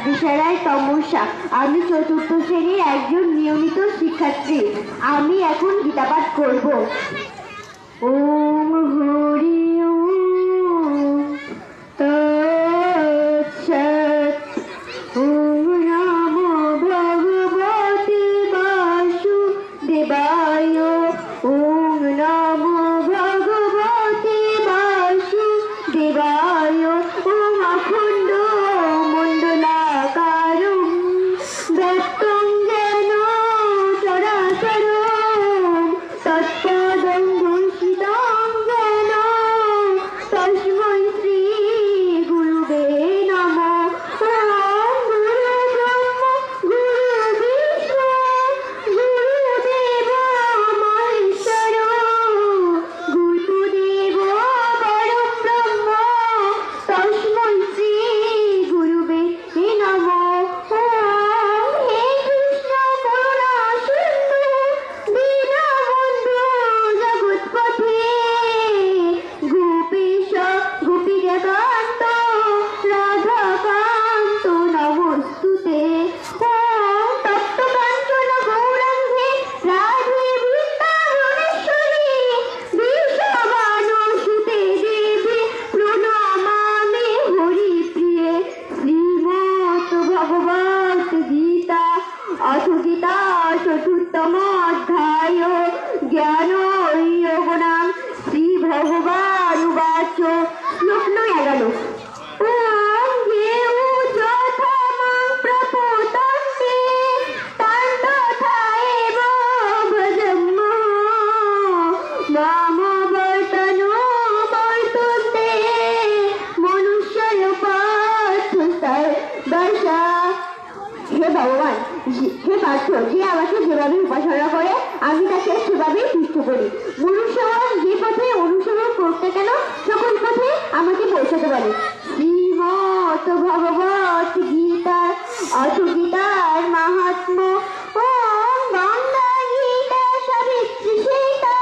দিশারায় তমসা। আমি চতুর্থ শ্রেণীর একজন নিয়মিত শিক্ষার্থী। আমি এখন গীতাপাঠ করব। ওম হরি ওম তৎসৎ। ওম নমো ভগবতে বাসুদেবায়। ওম নমো ভগবতে বাসুদেবায়। ওম অখণ্ড মণ্ডলাকারং ব্যক্তং যেন চরাচরং তৎপদং দর্শিতং যেন তস্मै শ্রী গুরুবে নমঃ। ওম গুরু ব্রহ্ম গুরু বিষ্ণু গুরুদেব মহেশ্বর গুরুদেব পরম ব্রহ্ম তস্मै শ্রী গুরুবে নমঃ। ওম হে কৃষ্ণ করুণা সিন্ধু দীনবন্ধু জগৎপতে গোপীশ গোপীকান্ত রাধাকান্ত নমস্তুতে। ওম তপ্তকাঞ্চন গৌরাঙ্গে রাধে বৃন্দাবনেশ্বরী বৃষভানুসুতে দেবী প্রণমামি হরিপ্রিয়ে। শ্রীমদ্ ভগবত গীতা অথ গীতা চতুর্থম অধ্যায় জ্ঞান যোগনাম। শ্রী ভগবানুবাচ। শ্লোক 11। ওম জ্ঞেয় যথা মাং প্রপদ্যন্তে তাং তথা এব ভজম্মহ। মাম বর্তনো বর্তন্তে মনুষ্যয় পার্থ দশা। হে ভগবান, হে পার্থ, যে আমাকে যেভাবে উপাসনা করে আমি তাকে সেভাবেই তুষ্ট করি। মনুষ্যগণ যে পথে অনুসরণ করতে কেন সকল পথে আমাকে পৌঁছাতে পারে। শ্রীমদ্ ভগবত গীতা অথ গীতার মাহাত্ম্য। ওম গঙ্গা গীতা সাবিত্রী সীতা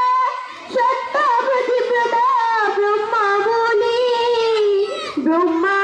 সত্য প্রতিব্রতা ব্রহ্মাবলী। ব্রহ্মা